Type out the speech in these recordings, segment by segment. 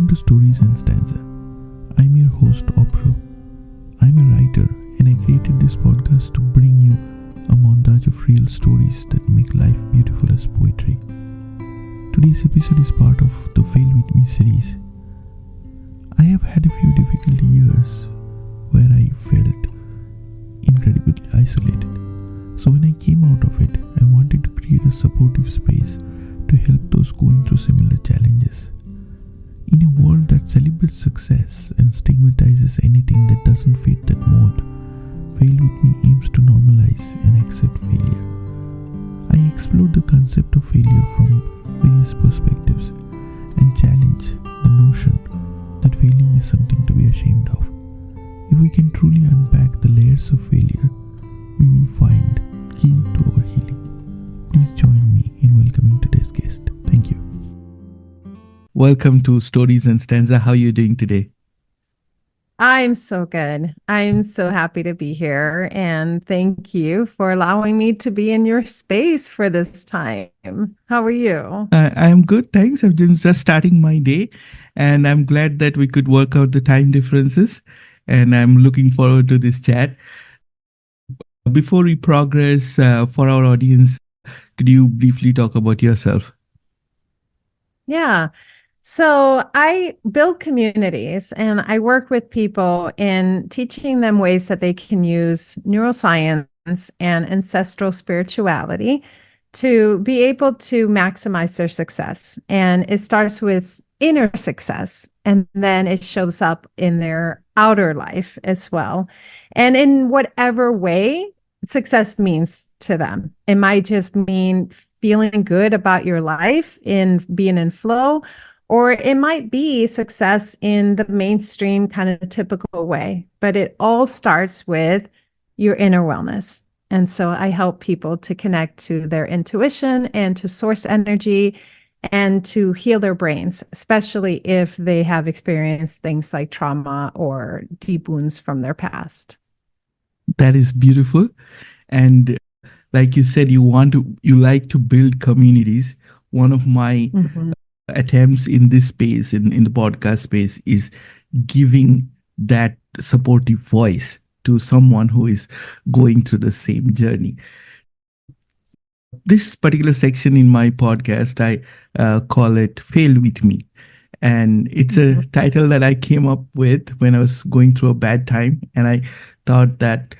to Stories and Stanza. I'm your host Abhra. I'm a writer and I created this podcast to bring you a montage of real stories that make life beautiful as poetry. Today's episode is part of the Fail With Me series. I have had a few difficult years where I felt incredibly isolated. So when I came out of it, I wanted to create a supportive space to help those going through similar challenges. In a world that celebrates success and stigmatizes anything that doesn't fit that mold, Fail With Me aims to normalize and accept failure. I explored the concept of failure from various perspectives and challenge the notion that failing is something to be ashamed of. If we can truly unpack the layers of failure, we will find key to our healing. Please join me in welcoming today's guest. Thank you. Welcome to Stories and Stanza. How are you doing today? I'm so good. I'm so happy to be here. And thank you for allowing me to be in your space for this time. How are you? I am good, thanks. I've been just starting my day and I'm glad that we could work out the time differences. And I'm looking forward to this chat. Before we progress, for our audience, could you briefly talk about yourself? Yeah. So I build communities and I work with people in teaching them ways that they can use neuroscience and ancestral spirituality to be able to maximize their success. And it starts with inner success, and then it shows up in their outer life as well. And in whatever way success means to them, it might just mean feeling good about your life, in being in flow, or it might be success in the mainstream kind of typical way. But it all starts with your inner wellness. And so I help people to connect to their intuition and to source energy and to heal their brains, especially if they have experienced things like trauma or deep wounds from their past. That is beautiful. And like you said, you like to build communities. One of my attempts in this space, in the podcast space, is giving that supportive voice to someone who is going through the same journey. This particular section in my podcast, I call it Fail With Me. And it's a title that I came up with when I was going through a bad time. And I thought that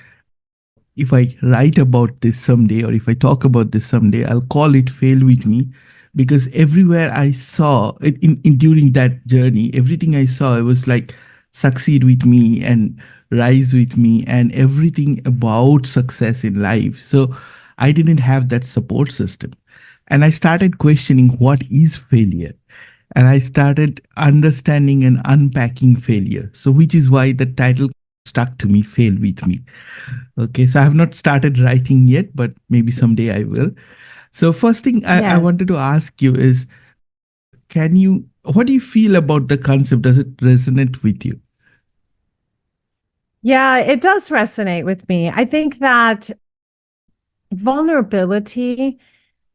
if I write about this someday, or if I talk about this someday, I'll call it Fail With Me. Because everywhere I saw during that journey, everything I saw, it was like succeed with me and rise with me and everything about success in life. So I didn't have that support system. And I started questioning what is failure. And I started understanding and unpacking failure. So which is why the title stuck to me, Fail With Me. Okay, so I have not started writing yet, but maybe someday I will. So first thing I wanted to ask you is, what do you feel about the concept? Does it resonate with you? Yeah, it does resonate with me. I think that vulnerability,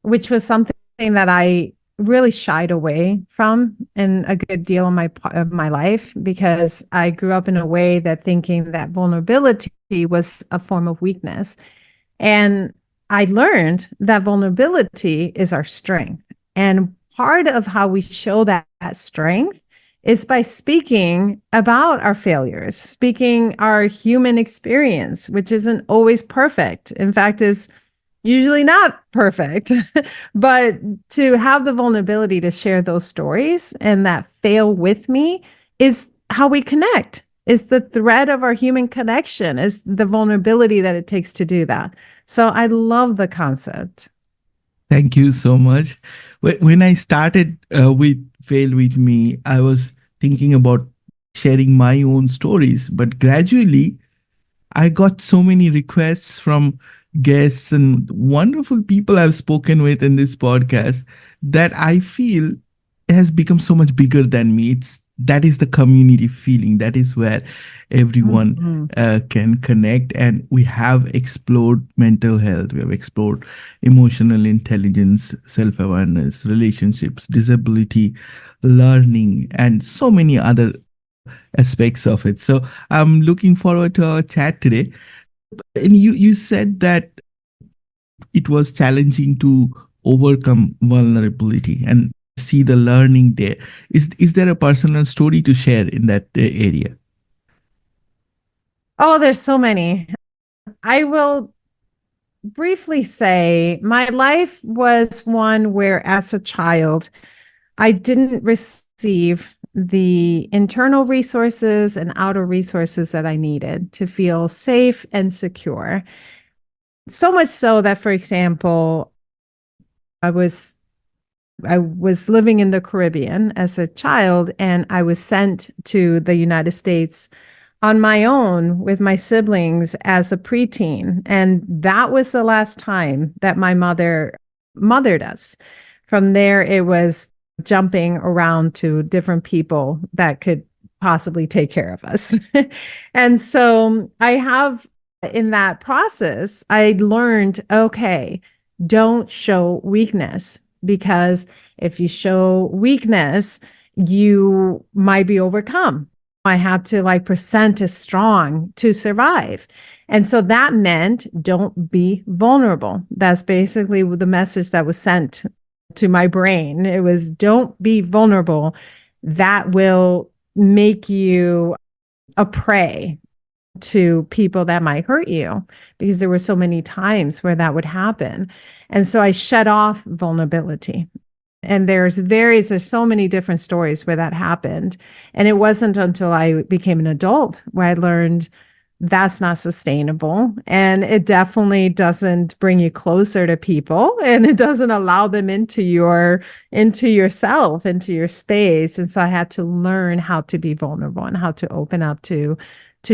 which was something that I really shied away from in a good deal of my life, because I grew up in a way that thinking that vulnerability was a form of weakness. And I learned that vulnerability is our strength. And part of how we show that strength is by speaking about our failures, speaking our human experience, which isn't always perfect. In fact, is usually not perfect. But to have the vulnerability to share those stories and that fail with me is how we connect. Is the thread of our human connection, is the vulnerability that it takes to do that. So I love the concept. Thank you so much. When I started with Fail With Me, I was thinking about sharing my own stories, but gradually I got so many requests from guests and wonderful people I've spoken with in this podcast that I feel has become so much bigger than me. that is the community feeling. That is where everyone Mhm. can connect. And we have explored mental health, we have explored emotional intelligence, self-awareness, relationships, disability, learning, and so many other aspects of it. So I'm looking forward to our chat today. And you said that it was challenging to overcome vulnerability and see the learning there. Is there a personal story to share in that area? Oh, there's so many. I will briefly say my life was one where, as a child, I didn't receive the internal resources and outer resources that I needed to feel safe and secure. So much so that, for example, I was I was living in the Caribbean as a child, and I was sent to the United States on my own with my siblings as a preteen. And that was the last time that my mother mothered us. From there, it was jumping around to different people that could possibly take care of us. And so I have, in that process, I learned, okay, don't show weakness, because if you show weakness, you might be overcome. I had to like present as strong to survive. And so that meant don't be vulnerable. That's basically the message that was sent to my brain. It was don't be vulnerable. That will make you a prey to people that might hurt you, because there were so many times where that would happen. And so I shut off vulnerability. And there's so many different stories where that happened. And it wasn't until I became an adult where I learned that's not sustainable. And it definitely doesn't bring you closer to people, and it doesn't allow them into yourself, into your space. And so I had to learn how to be vulnerable and how to open up to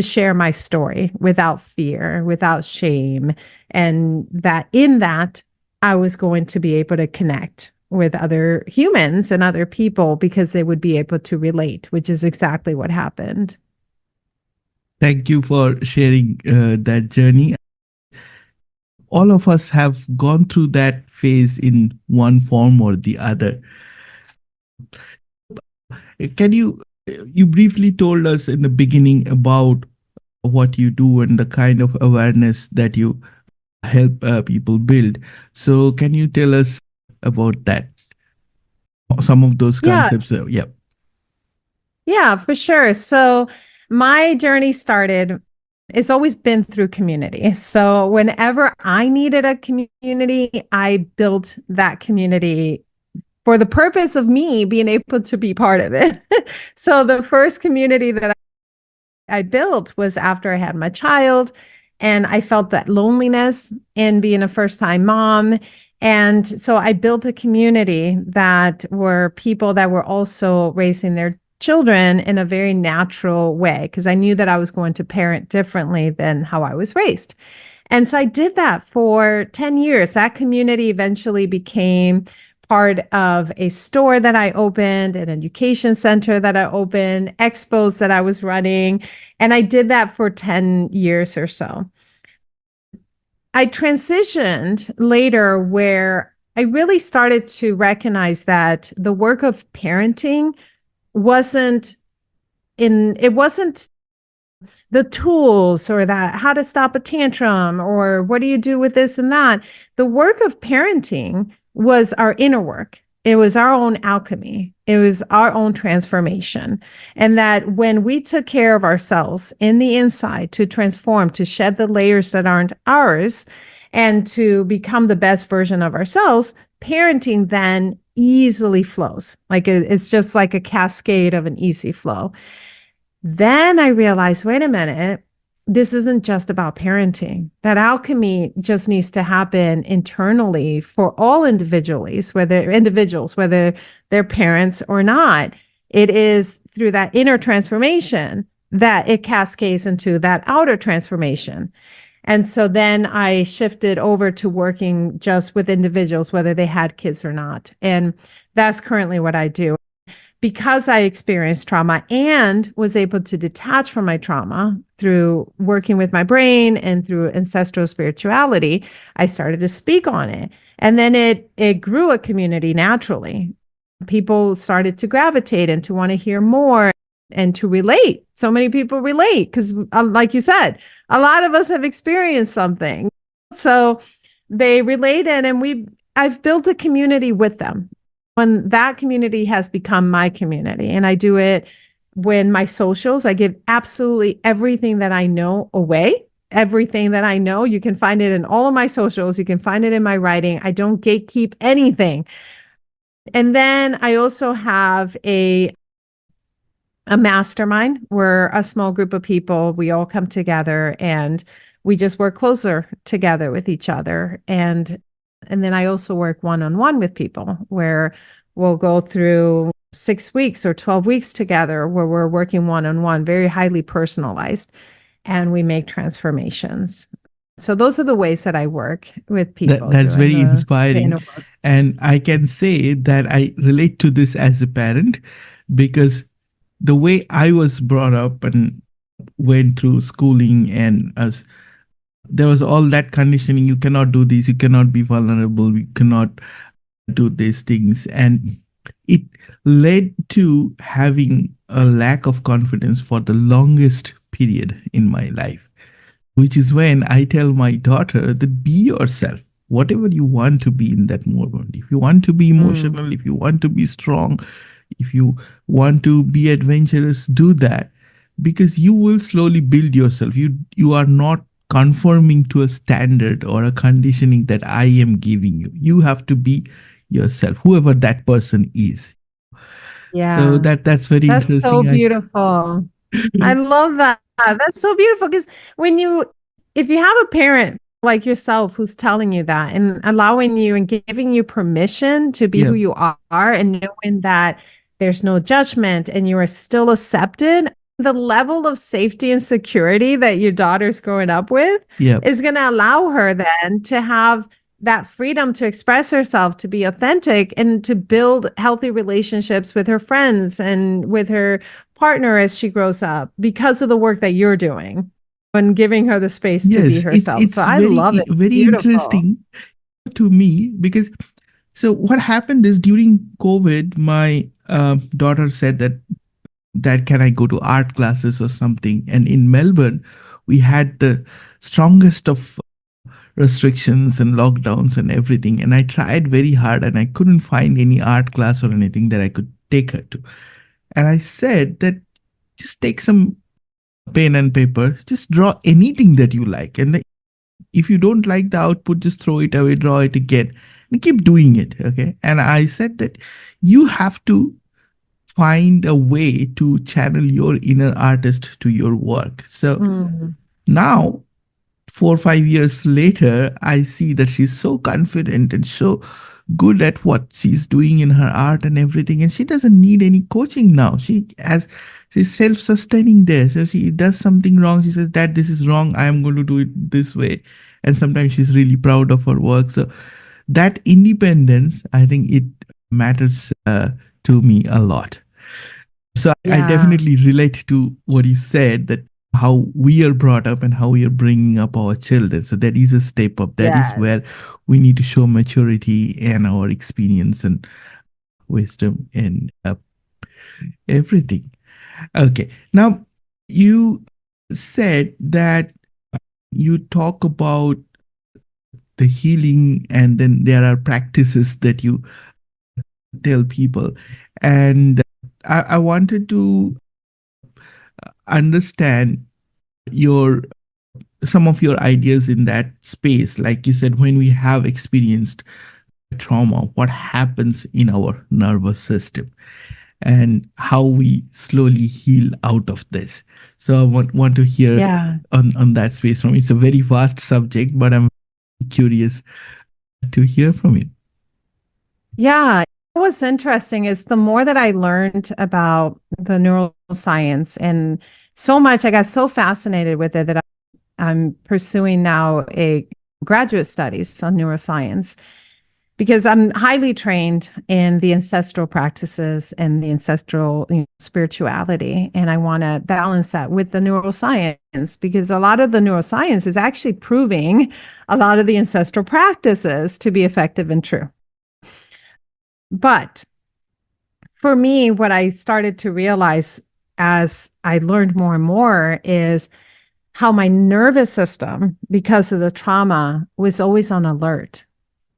share my story without fear, without shame. And that in that, I was going to be able to connect with other humans and other people because they would be able to relate, which is exactly what happened. Thank you for sharing that journey. All of us have gone through that phase in one form or the other. Can you briefly told us in the beginning about what you do and the kind of awareness that you help people build. So can you tell us about that? Some of those concepts. Yes. Yeah. Yeah, for sure. So my journey started, it's always been through community. So whenever I needed a community, I built that community for the purpose of me being able to be part of it. So the first community that I built was after I had my child, and I felt that loneliness in being a first time mom. And so I built a community that were people that were also raising their children in a very natural way, because I knew that I was going to parent differently than how I was raised. And so I did that for 10 years. That community eventually became part of a store that I opened, an education center that I opened, expos that I was running. And I did that for 10 years or so. I transitioned later where I really started to recognize that the work of parenting wasn't it wasn't the tools or that how to stop a tantrum or what do you do with this and that. The work of parenting was our inner work. It was our own alchemy. It was our own transformation. And that when we took care of ourselves in the inside to transform, to shed the layers that aren't ours, and to become the best version of ourselves, parenting then easily flows. Like it's just like a cascade of an easy flow. Then I realized, wait a minute, this isn't just about parenting. That alchemy just needs to happen internally for all individuals, whether they're parents or not. It is through that inner transformation that it cascades into that outer transformation. And so then I shifted over to working just with individuals, whether they had kids or not. And that's currently what I do. because I experienced trauma and was able to detach from my trauma through working with my brain and through ancestral spirituality, I started to speak on it. And then it grew a community naturally. People started to gravitate and to want to hear more and to relate. So many people relate because, like you said, a lot of us have experienced something. So they related, and I've built a community with them. When that community has become my community, and I do it when my socials, I give absolutely everything that I know away. Everything that I know, you can find it in all of my socials. You can find it in my writing. I don't gatekeep anything. And then I also have a mastermind. We're a small group of people. We all come together and we just work closer together with each other. And then I also work one-on-one with people where we'll go through 6 weeks or 12 weeks together where we're working one-on-one, very highly personalized, and we make transformations. So those are the ways that I work with people. That's doing very the inner inspiring. work. And I can say that I relate to this as a parent because the way I was brought up and went through schooling and as there was all that conditioning, you cannot do this, you cannot be vulnerable, you cannot do these things. And it led to having a lack of confidence for the longest period in my life, which is when I tell my daughter that be yourself, whatever you want to be in that moment. If you want to be emotional, if you want to be strong, if you want to be adventurous, do that because you will slowly build yourself. You are not conforming to a standard or a conditioning that I am giving you. You have to be yourself, whoever that person is. So Yeah. that's very That's so interesting. beautiful. I love that. That's so beautiful because if you have a parent like yourself who's telling you that and allowing you and giving you permission to be Yeah, who you are and knowing that there's no judgment and you are still accepted, the level of safety and security that your daughter's growing up with yeah. is going to allow her then to have that freedom to express herself, to be authentic, and to build healthy relationships with her friends and with her partner as she grows up because of the work that you're doing and giving her the space to be Yes, herself. So it's I love it. It's very beautiful. interesting to me because so what happened is during COVID, my daughter said that can I go to art classes or something, and in Melbourne, we had the strongest of restrictions and lockdowns and everything, and I tried very hard and I couldn't find any art class or anything that I could take her to, and I said that just take some pen and paper, just draw anything that you like, and if you don't like the output, just throw it away, draw it again, and keep doing it. Okay. And I said that you have to find a way to channel your inner artist to your work. So Mm. now 4 or 5 years later, I see that she's so confident and so good at what she's doing in her art and everything. And she doesn't need any coaching now. She's self-sustaining there. So she does something wrong. She says, Dad, this is wrong. I am going to do it this way. And sometimes she's really proud of her work. So that independence, I think it matters to me a lot. So I Yeah. definitely relate to what you said that how we are brought up and how we are bringing up our children. So that is a step up. That is where Yes. we need to show maturity and our experience and wisdom and everything. Okay. Now, you said that you talk about the healing and then there are practices that you tell people. And I wanted to understand your some of your ideas in that space. Like you said, when we have experienced trauma, what happens in our nervous system and how we slowly heal out of this. So I want to hear Yeah. on that space from you. It's a very vast subject, but I'm curious to hear from you. Yeah. What's interesting is the more that I learned about the neuroscience and so much, I got so fascinated with it that I'm pursuing now a graduate studies on neuroscience because I'm highly trained in the ancestral practices and the ancestral spirituality. And I want to balance that with the neuroscience, because a lot of the neuroscience is actually proving a lot of the ancestral practices to be effective and true. But for me, what I started to realize as I learned more and more is how my nervous system, because of the trauma, was always on alert.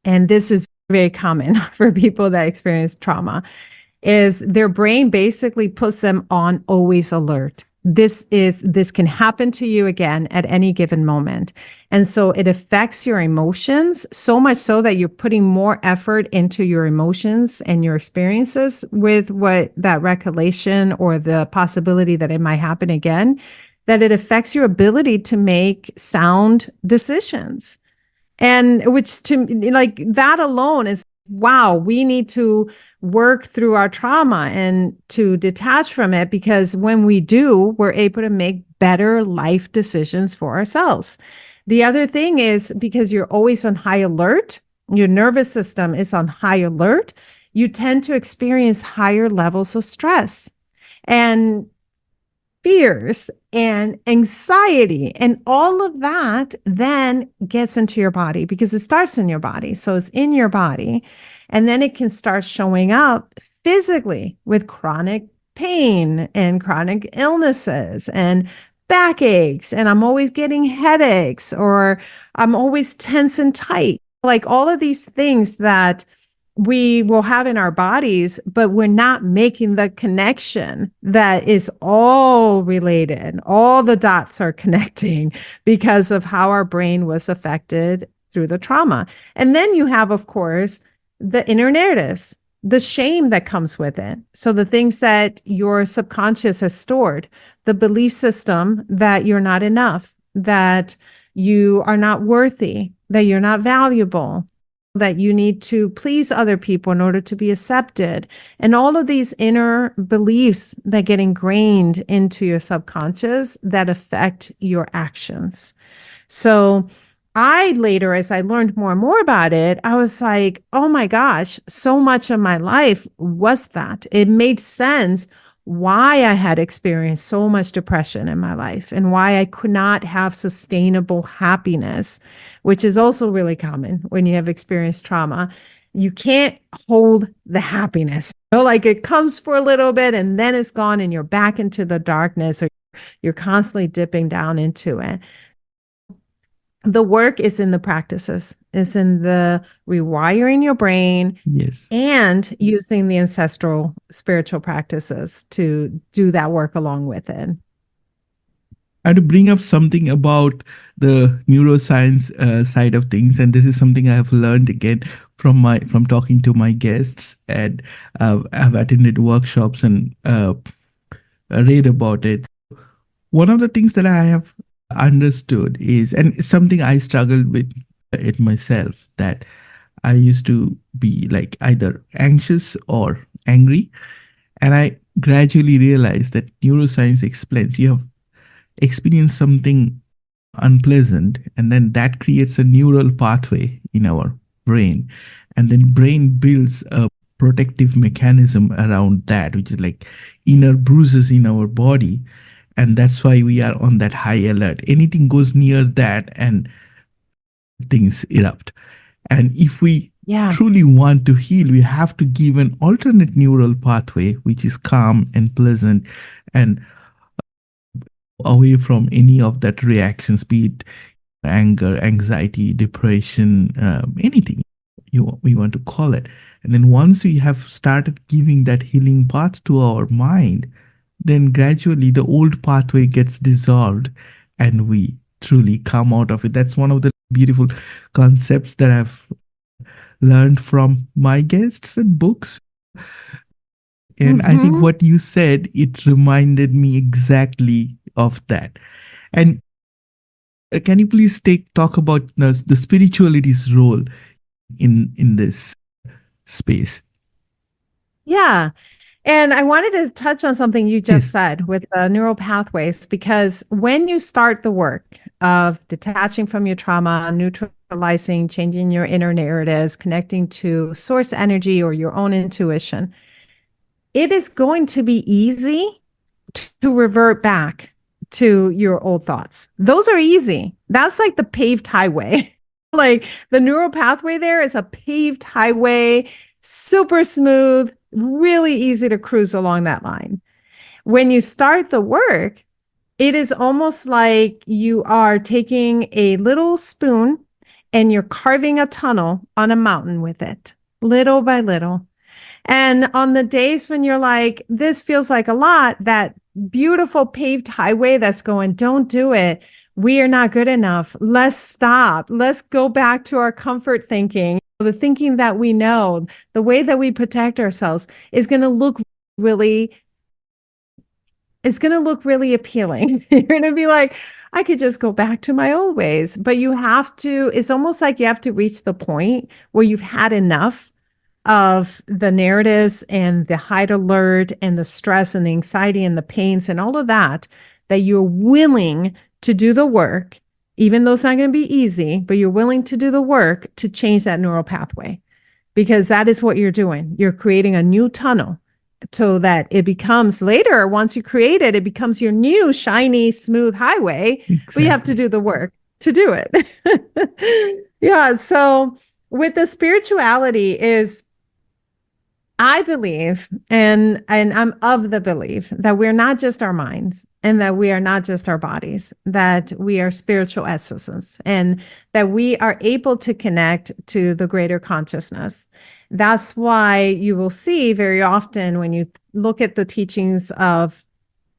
And this is very common for people that experience trauma, is their brain basically puts them on always alert. This can happen to you again at any given moment. And so it affects your emotions so much so that you're putting more effort into your emotions and your experiences with what that recollection or the possibility that it might happen again, that it affects your ability to make sound decisions. And which to like that alone is, wow, we need to work through our trauma and to detach from it, because when we do, we're able to make better life decisions for ourselves. The other thing is, because you're always on high alert, your nervous system is on high alert, you tend to experience higher levels of stress and fears and anxiety, and all of that then gets into your body, because it starts in your body. So it's in your body, and then it can start showing up physically with chronic pain and chronic illnesses and backaches. And I'm always getting headaches, or I'm always tense and tight. Like all of these things that we will have in our bodies, but we're not making the connection that is all related. All the dots are connecting because of how our brain was affected through the trauma. And then you have, of course, the inner narratives, the shame that comes with it. So the things that your subconscious has stored, the belief system that you're not enough, that you are not worthy, that you're not valuable, that you need to please other people in order to be accepted. And all of these inner beliefs that get ingrained into your subconscious that affect your actions. So I later, as I learned more and more about it, I was like, oh my gosh, so much of my life was that. It made sense why I had experienced so much depression in my life and why I could not have sustainable happiness, which is also really common when you have experienced trauma. You can't hold the happiness. Like it comes for a little bit and then it's gone and you're back into the darkness, or you're constantly dipping down into it. The work is in the practices, it's in the rewiring your brain. Yes. And using the ancestral spiritual practices to do that work along with it. I had to bring up something about the neuroscience side of things, and this is something I have learned again from talking to my guests, and I've attended workshops and read about it. One of the things that I have understood is, and it's something I struggled with it myself, that I used to be like either anxious or angry. And I gradually realized that neuroscience explains you have experienced something unpleasant, and then that creates a neural pathway in our brain. And then brain builds a protective mechanism around that, which is like inner bruises in our body. And that's why we are on that high alert. Anything goes near that and things erupt. And if we truly want to heal, we have to give an alternate neural pathway, which is calm and pleasant and away from any of that reactions, be it anger, anxiety, depression, anything we want to call it. And then once we have started giving that healing path to our mind, then gradually the old pathway gets dissolved and we truly come out of it. That's one of the beautiful concepts that I've learned from my guests and books. And I think what you said, it reminded me exactly of that. And can you please talk about the spirituality's role in this space? Yeah. And I wanted to touch on something you just said with the neural pathways, because when you start the work of detaching from your trauma, neutralizing, changing your inner narratives, connecting to source energy or your own intuition, it is going to be easy to revert back to your old thoughts. Those are easy. That's like the paved highway. Like the neural pathway there is a paved highway, super smooth, really easy to cruise along that line. When you start the work, it is almost like you are taking a little spoon and you're carving a tunnel on a mountain with it, little by little. And on the days when you're like, this feels like a lot, that beautiful paved highway that's going, don't do it. We are not good enough. Let's stop. Let's go back to our comfort thinking. The thinking that we know, the way that we protect ourselves is going to look really, it's going to look really appealing. You're going to be like, I could just go back to my old ways. But you have to, it's almost like you have to reach the point where you've had enough of the narratives and the high alert and the stress and the anxiety and the pains and all of that, that you're willing to do the work, even though it's not going to be easy, but you're willing to do the work to change that neural pathway, because that is what you're doing. You're creating a new tunnel so that it becomes later, once you create it, it becomes your new shiny, smooth highway. Exactly. But you have to do the work to do it. Yeah. So with the spirituality is, I believe, and I'm of the belief that we're not just our minds and that we are not just our bodies, that we are spiritual essences and that we are able to connect to the greater consciousness. That's why you will see very often when you look at the teachings of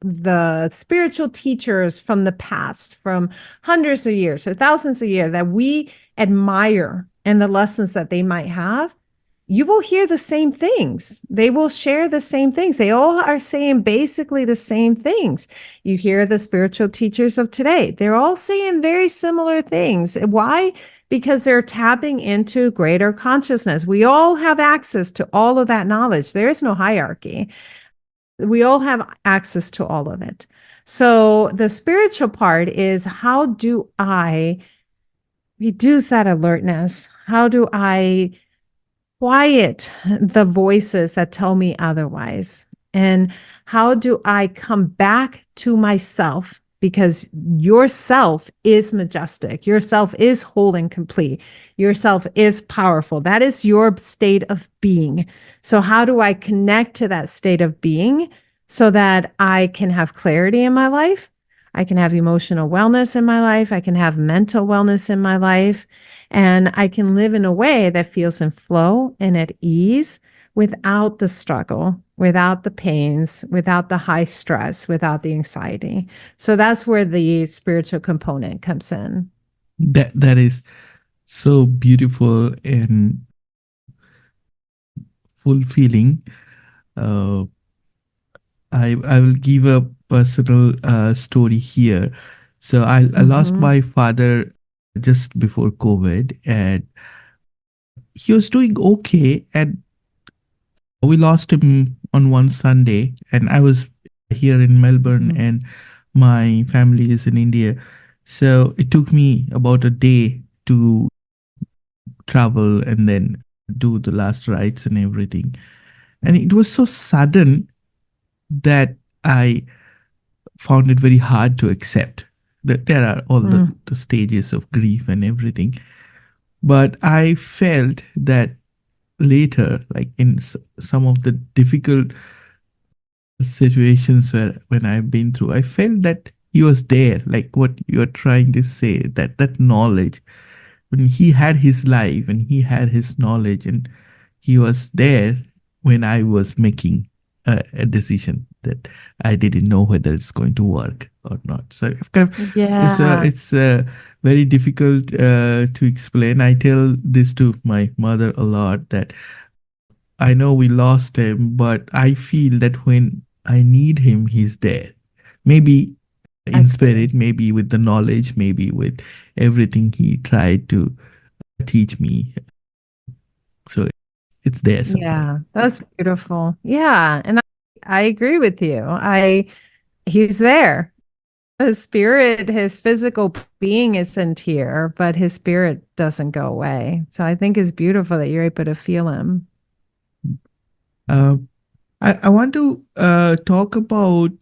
the spiritual teachers from the past, from hundreds of years or thousands of years that we admire and the lessons that they might have, you will hear the same things. They will share the same things. They all are saying basically the same things. You hear the spiritual teachers of today. They're all saying very similar things. Why? Because they're tapping into greater consciousness. We all have access to all of that knowledge. There is no hierarchy. We all have access to all of it. So the spiritual part is, how do I reduce that alertness? How do I quiet the voices that tell me otherwise? And how do I come back to myself? Because yourself is majestic. Yourself is whole and complete. Yourself is powerful. That is your state of being. So how do I connect to that state of being so that I can have clarity in my life? I can have emotional wellness in my life. I can have mental wellness in my life. And I can live in a way that feels in flow and at ease without the struggle, without the pains, without the high stress, without the anxiety. So that's where the spiritual component comes in. That is so beautiful and fulfilling. Uh, I will give a personal story here. So I lost my father just before COVID, and he was doing okay. And we lost him on one Sunday, and I was here in Melbourne, and my family is in India. So it took me about a day to travel and then do the last rites and everything. And it was so sudden that I found it very hard to accept that there are all the stages of grief and everything. But I felt that later, like in some of the difficult situations when I've been through, I felt that he was there, like what you're trying to say, that knowledge. When he had his life and he had his knowledge, and he was there when I was making a decision that I didn't know whether it's going to work or not. So it's very difficult to explain. I tell this to my mother a lot, that I know we lost him, but I feel that when I need him, he's there. Maybe in spirit, maybe with the knowledge, maybe with everything he tried to teach me. So it's there somewhere. Yeah, that's beautiful. Yeah, and I agree with you. He's there. His spirit, his physical being isn't here, but his spirit doesn't go away. So I think it's beautiful that you're able to feel him. Uh, I want to talk about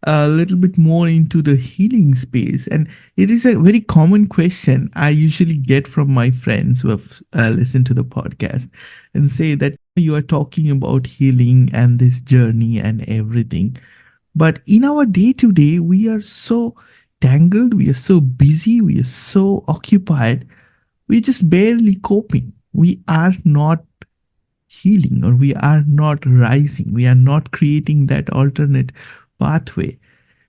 a little bit more into the healing space. And it is a very common question I usually get from my friends who have listened to the podcast and say that you are talking about healing and this journey and everything. But in our day to day, we are so tangled, we are so busy, we are so occupied, we're just barely coping. We are not healing, or we are not rising, we are not creating that alternate pathway.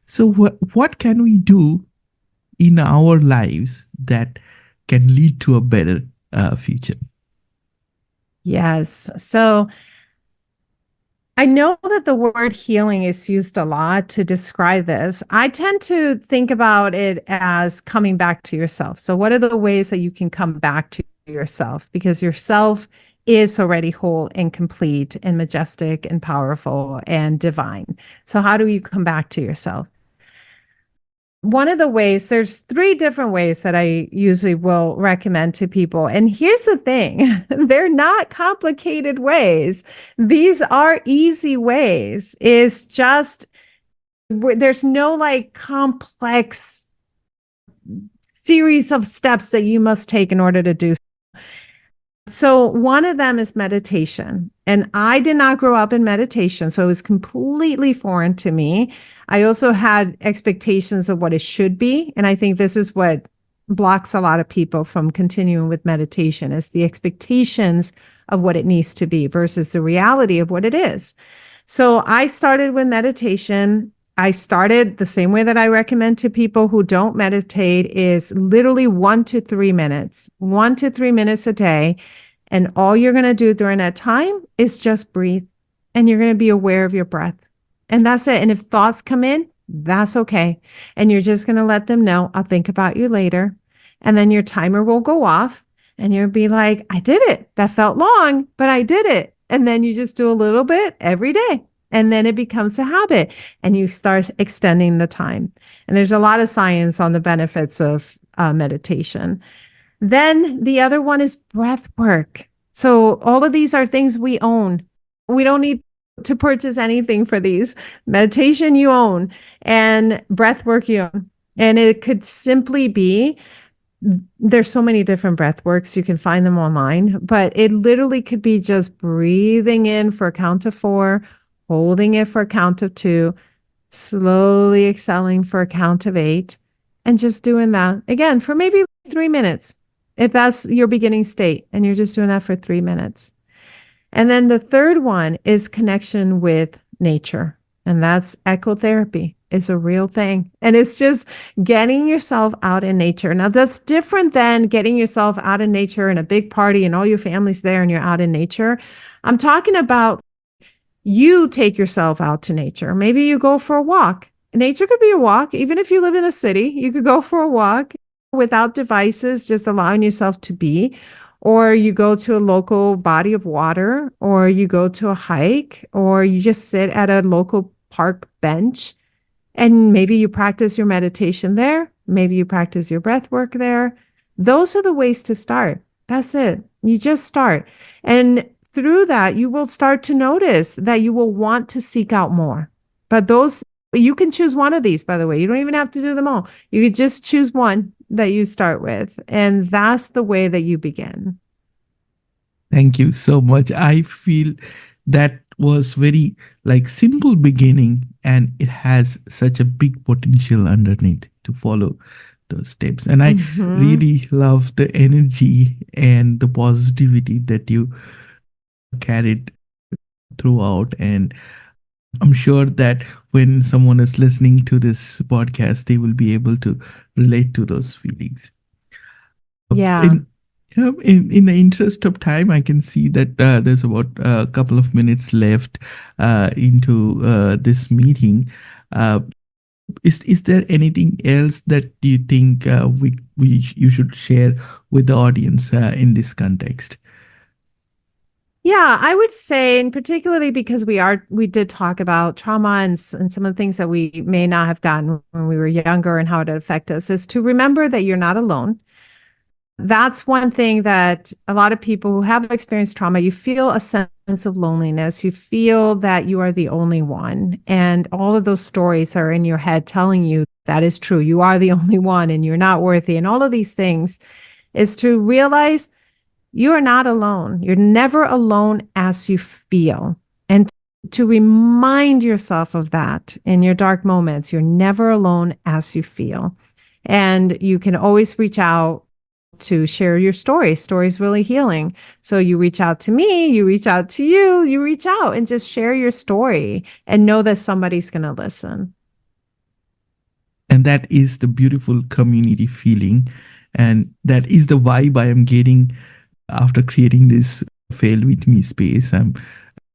So what can we do in our lives that can lead to a better future? Yes. So I know that the word healing is used a lot to describe this. I tend to think about it as coming back to yourself. So, what are the ways that you can come back to yourself? Because yourself is already whole and complete and majestic and powerful and divine. So, how do you come back to yourself? One of the ways, there's three different ways that I usually will recommend to people. And here's the thing, they're not complicated ways. These are easy ways. It's just, there's no like complex series of steps that you must take in order to do so one of them is meditation. And I did not grow up in meditation, so it was completely foreign to me. I also had expectations of what it should be. And I think this is what blocks a lot of people from continuing with meditation is the expectations of what it needs to be versus the reality of what it is. So I started with meditation. I started the same way that I recommend to people who don't meditate is literally 1 to 3 minutes, 1 to 3 minutes a day. And all you're going to do during that time is just breathe. And you're going to be aware of your breath. And that's it. And if thoughts come in, that's okay. And you're just going to let them know, I'll think about you later. And then your timer will go off and you'll be like, I did it. That felt long, but I did it. And then you just do a little bit every day. And then it becomes a habit and you start extending the time. And there's a lot of science on the benefits of meditation. Then the other one is breath work. So all of these are things we own. We don't need to purchase anything for these. Meditation you own and breath work you own. And it could simply be there's so many different breath works. You can find them online, but it literally could be just breathing in for a count of 4, holding it for a count of 2, slowly exhaling for a count of 8, and just doing that again for maybe 3 minutes. If that's your beginning state and you're just doing that for 3 minutes. And then the third one is connection with nature. And that's ecotherapy. It's a real thing. And it's just getting yourself out in nature. Now that's different than getting yourself out in nature in a big party and all your family's there and you're out in nature. I'm talking about you take yourself out to nature. Maybe you go for a walk. Nature could be a walk. Even if you live in a city, you could go for a walk without devices, just allowing yourself to be. Or you go to a local body of water, or you go to a hike, or you just sit at a local park bench and maybe you practice your meditation there. Maybe you practice your breath work there. Those are the ways to start. That's it. You just start. And through that, you will start to notice that you will want to seek out more. But those, you can choose one of these, by the way. You don't even have to do them all. You could just choose one that you start with. And that's the way that you begin. Thank you so much. I feel that was very like simple beginning, and it has such a big potential underneath to follow those steps. And I really love the energy and the positivity that you carried throughout. And I'm sure that when someone is listening to this podcast, they will be able to relate to those feelings. Yeah. In the interest of time, I can see that there's about a couple of minutes left into this meeting. Is there anything else that you think you should share with the audience in this context? Yeah, I would say, and particularly because we did talk about trauma and some of the things that we may not have gotten when we were younger and how it affect us, is to remember that you're not alone. That's one thing that a lot of people who have experienced trauma, you feel a sense of loneliness. You feel that you are the only one. And all of those stories are in your head telling you that is true. You are the only one and you're not worthy. And all of these things is to realize you are not alone. You're never alone as you feel. And to remind yourself of that in your dark moments, you're never alone as you feel. And you can always reach out to share your story. Story's really healing. So you reach out to me, you reach out to you, you reach out and just share your story and know that somebody's going to listen. And that is the beautiful community feeling. And that is the vibe I am getting after creating this Fail With Me space. I'm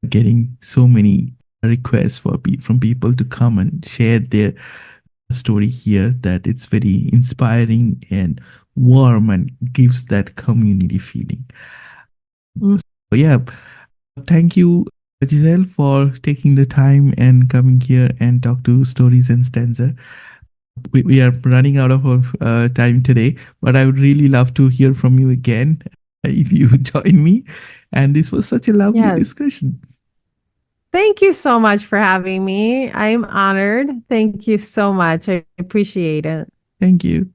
getting so many requests from people to come and share their story here, that it's very inspiring and warm and gives that community feeling. Mm. So yeah, thank you, Giselle, for taking the time and coming here and talk to Stories and Stanza. We are running out of time today, but I would really love to hear from you again if you join me. And this was such a lovely Yes. discussion. Thank you so much for having me. I'm honored. Thank you so much. I appreciate it. Thank you.